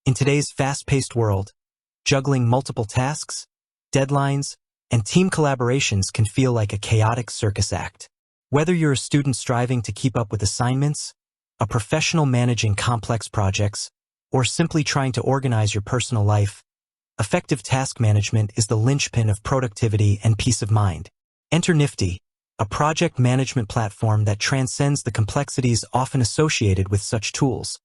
In today's fast-paced world, juggling multiple tasks, deadlines, and team collaborations can feel like a chaotic circus act. Whether you're a student striving to keep up with assignments, a professional managing complex projects, or simply trying to organize your personal life, effective task management is the linchpin of productivity and peace of mind. Enter Nifty, a project management platform that transcends the complexities often associated with such tools,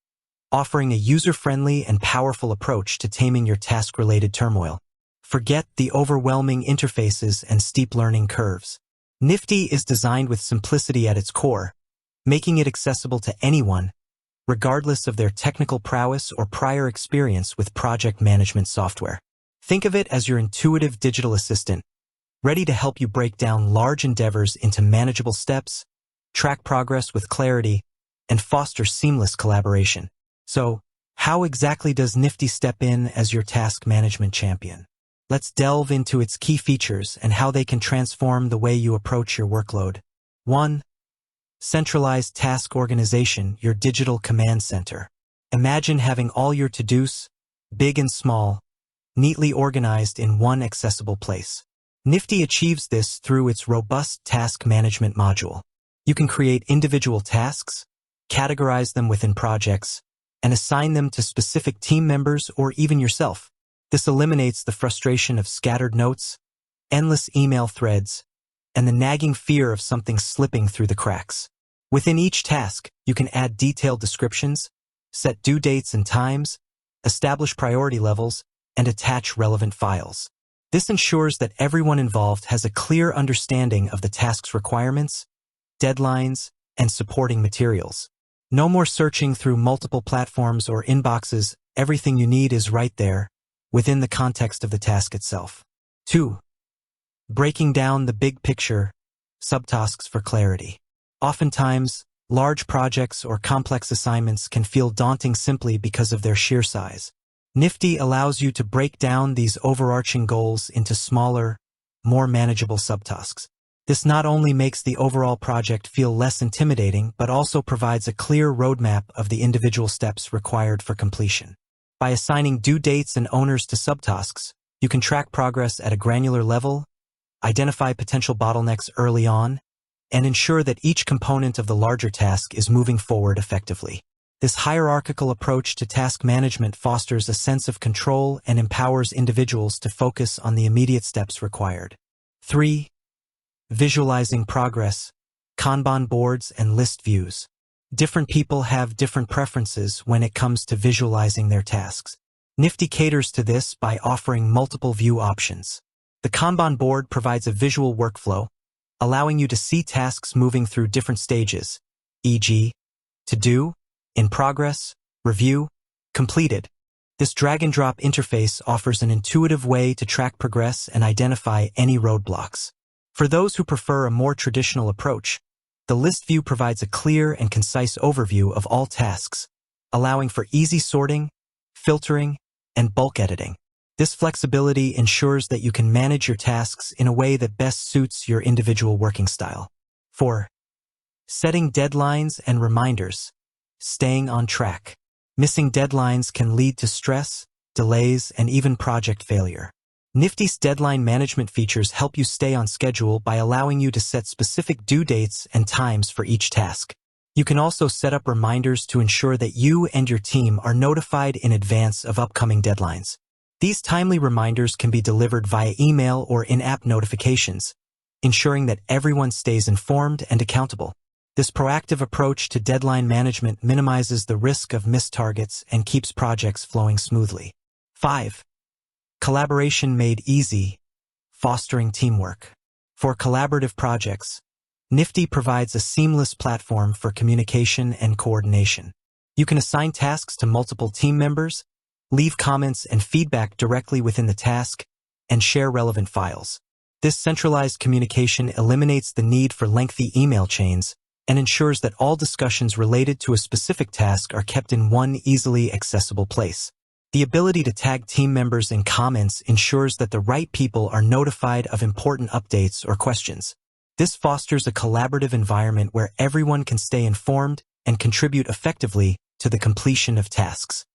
offering a user-friendly and powerful approach to taming your task-related turmoil. Forget the overwhelming interfaces and steep learning curves. Nifty is designed with simplicity at its core, making it accessible to anyone, regardless of their technical prowess or prior experience with project management software. Think of it as your intuitive digital assistant, ready to help you break down large endeavors into manageable steps, track progress with clarity, and foster seamless collaboration. So, how exactly does Nifty step in as your task management champion? Let's delve into its key features and how they can transform the way you approach your workload. 1. Centralized task organization, your digital command center. Imagine having all your to-dos, big and small, neatly organized in one accessible place. Nifty achieves this through its robust task management module. You can create individual tasks, categorize them within projects, and assign them to specific team members or even yourself. This eliminates the frustration of scattered notes, endless email threads, and the nagging fear of something slipping through the cracks. Within each task, you can add detailed descriptions, set due dates and times, establish priority levels, and attach relevant files. This ensures that everyone involved has a clear understanding of the task's requirements, deadlines, and supporting materials. No more searching through multiple platforms or inboxes. Everything you need is right there, within the context of the task itself. 2. Breaking down the big picture, subtasks for clarity. Oftentimes, large projects or complex assignments can feel daunting simply because of their sheer size. Nifty allows you to break down these overarching goals into smaller, more manageable subtasks. This not only makes the overall project feel less intimidating, but also provides a clear roadmap of the individual steps required for completion. By assigning due dates and owners to subtasks, you can track progress at a granular level, identify potential bottlenecks early on, and ensure that each component of the larger task is moving forward effectively. This hierarchical approach to task management fosters a sense of control and empowers individuals to focus on the immediate steps required. 3. Visualizing progress, Kanban boards and list views. Different people have different preferences when it comes to visualizing their tasks. Nifty caters to this by offering multiple view options. The Kanban board provides a visual workflow, allowing you to see tasks moving through different stages, e.g., to do, in progress, review, completed. This drag-and-drop interface offers an intuitive way to track progress and identify any roadblocks. For those who prefer a more traditional approach, the list view provides a clear and concise overview of all tasks, allowing for easy sorting, filtering, and bulk editing. This flexibility ensures that you can manage your tasks in a way that best suits your individual working style. 4. Setting deadlines and reminders, staying on track. Missing deadlines can lead to stress, delays, and even project failure. Nifty's deadline management features help you stay on schedule by allowing you to set specific due dates and times for each task. You can also set up reminders to ensure that you and your team are notified in advance of upcoming deadlines. These timely reminders can be delivered via email or in-app notifications, ensuring that everyone stays informed and accountable. This proactive approach to deadline management minimizes the risk of missed targets and keeps projects flowing smoothly. 5. Collaboration made easy, fostering teamwork. For collaborative projects, Nifty provides a seamless platform for communication and coordination. You can assign tasks to multiple team members, leave comments and feedback directly within the task, and share relevant files. This centralized communication eliminates the need for lengthy email chains and ensures that all discussions related to a specific task are kept in one easily accessible place. The ability to tag team members in comments ensures that the right people are notified of important updates or questions. This fosters a collaborative environment where everyone can stay informed and contribute effectively to the completion of tasks.